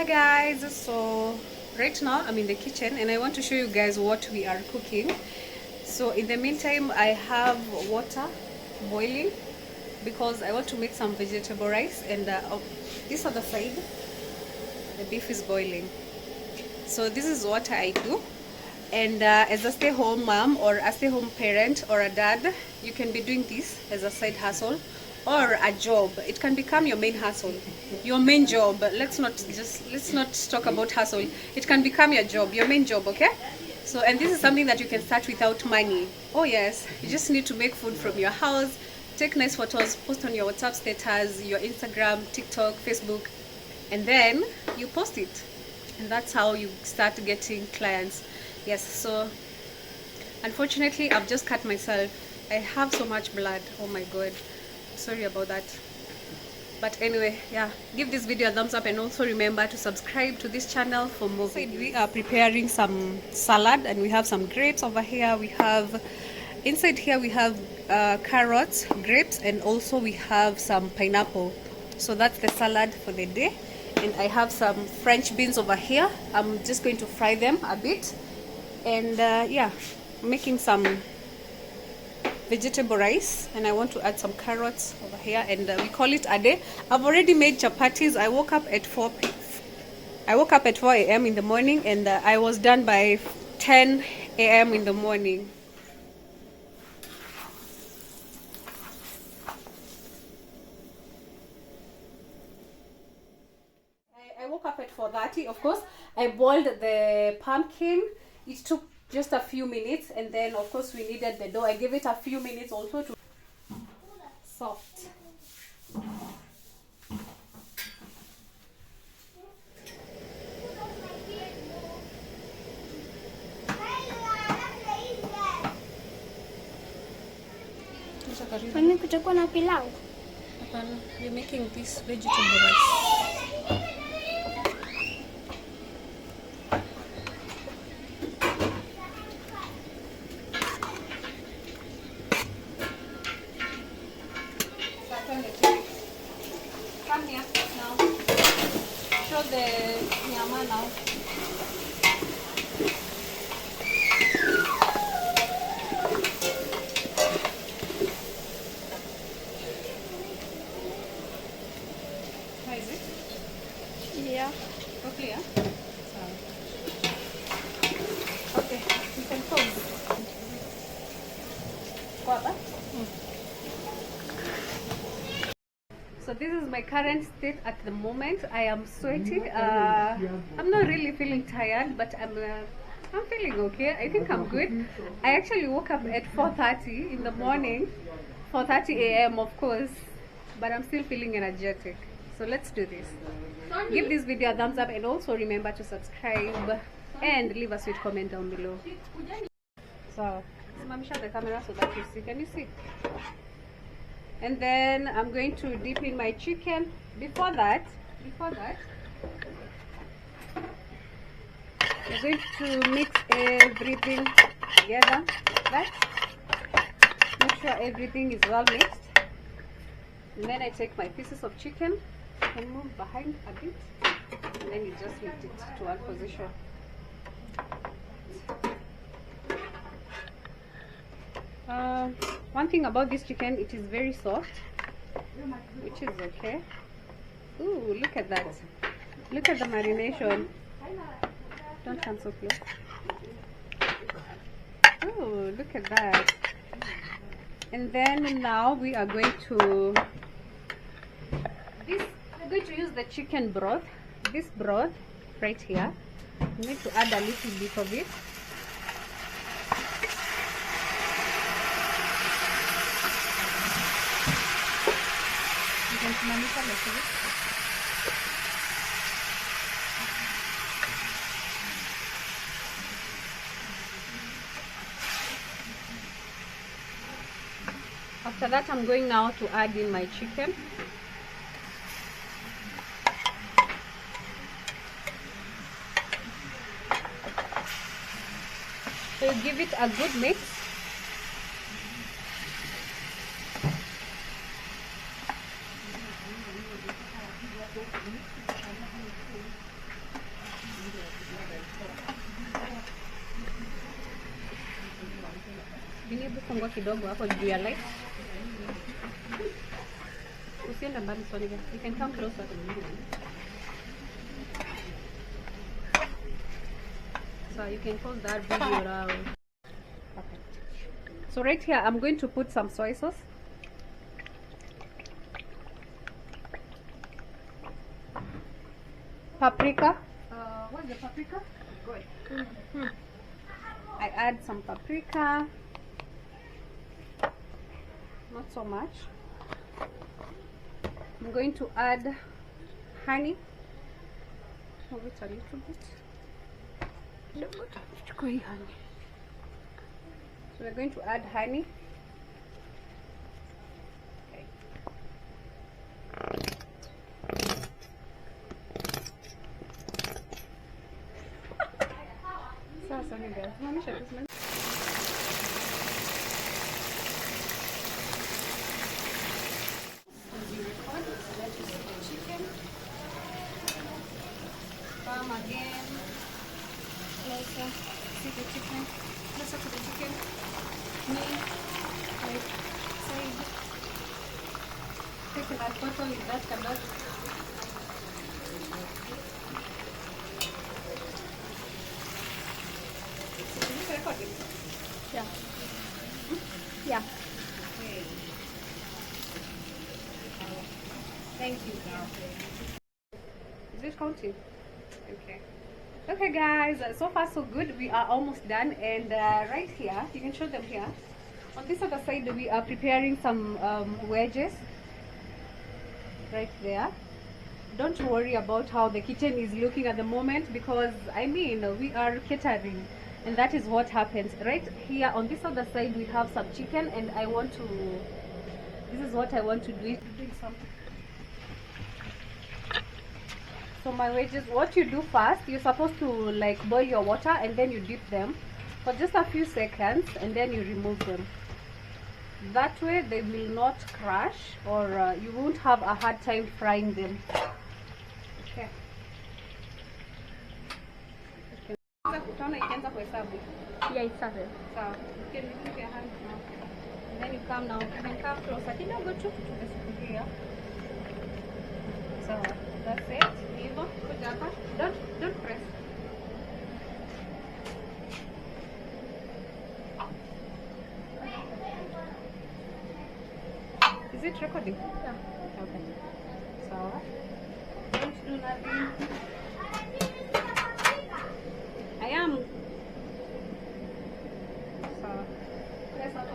Hi guys, so right now I'm in the kitchen and I want to show you guys what we are cooking. So in the meantime I have water boiling because I want to make some vegetable rice, and this other side the beef is boiling. So this is what I do, and as a stay-home mom or a stay-home parent or a dad, you can be doing this as a side hustle or a job. It can become your main hustle, your main job. Let's not talk about hustle. It can become your job, your main job. Okay, so, and this is something that you can start without money. Oh yes, you just need to make food from your house, take nice photos, post on your WhatsApp status, your Instagram, TikTok, Facebook, and then you post it, and that's how you start getting clients. Yes, so unfortunately I've just cut myself. I have so much blood. Oh my god, sorry about that. But anyway, yeah, give this video a thumbs up and also remember to subscribe to this channel for more videos. We are preparing some salad and we have some grapes over here. We have inside here we have carrots, grapes, and also we have some pineapple. So that's the salad for the day. And I have some French beans over here. I'm just going to fry them a bit, and yeah, making some vegetable rice, and I want to add some carrots over here, and we call it a day. I've already made chapatis. I woke up at 4 a.m. in the morning, and I was done by 10 a.m. in the morning. I woke up at 4:30. Of course, I boiled the pumpkin. It took just a few minutes, and then of course we needed the dough. I gave it a few minutes also to soft. Mami, kutakuwa na pilau? Hapana, we're making this vegetable rice. Come here now. Show the nyama now. How is it? Yeah. Okay, yeah? Okay, you can pause. Guava? So this is my current state at the moment. I am sweaty. I'm not really feeling tired, but I'm feeling okay. I think I'm good. I actually woke up at 4:30 in the morning, 4:30 a.m. of course, but I'm still feeling energetic. So let's do this. Give this video a thumbs up and also remember to subscribe and leave a sweet comment down below. So, simamisha the camera so that you see. Can you see? And then I'm going to dip in my chicken. Before that, I'm going to mix everything together. Make sure everything is well mixed. And then I take my pieces of chicken and move behind a bit, and then you just lift it to one position. One thing about this chicken, it is very soft, which is okay. Ooh, look at that. Look at the marination. Don't come so close. Oh, look at that. And then now we are going to use the chicken broth. This broth right here. We need to add a little bit of it. After that, I'm going now to add in my chicken. So you give it a good mix. Hebu fungua kidogo hapo juu ya light. Usiende mbali Sonia. You can come closer. So you can pause that video now. Perfect. So right here I'm going to put some soy sauce. Paprika. What's the paprika? Good. I add some paprika. Not so much. I'm going to add honey. Move it a little bit. Honey. So we're going to add honey. Okay. Sorry guys. Mommy, shut this. Again, closer, see the chicken, closer to the chicken, me, like, side, take that photo with that color. Is this recording? Yeah. Yeah. Okay. Thank you. Is this counting? Okay. Okay guys, so far so good. We are almost done, and right here you can show them here. On this other side we are preparing some wedges right there. Don't worry about how the kitchen is looking at the moment, because I mean we are catering, and that is what happens. Right here on this other side we have some chicken, and I want to, this is what I want to do, doing something. So my wedges, what you do first, you're supposed to like boil your water and then you dip them for just a few seconds, and then you remove them. That way they will not crash, or you won't have a hard time frying them. Okay. Yeah, it's perfect. So you can remove your hand now. And then you come now. You can come closer. Can you go to the here? So that's it. Don't press. Is it recording? Yeah. Okay. So don't do nothing. I am. So let's not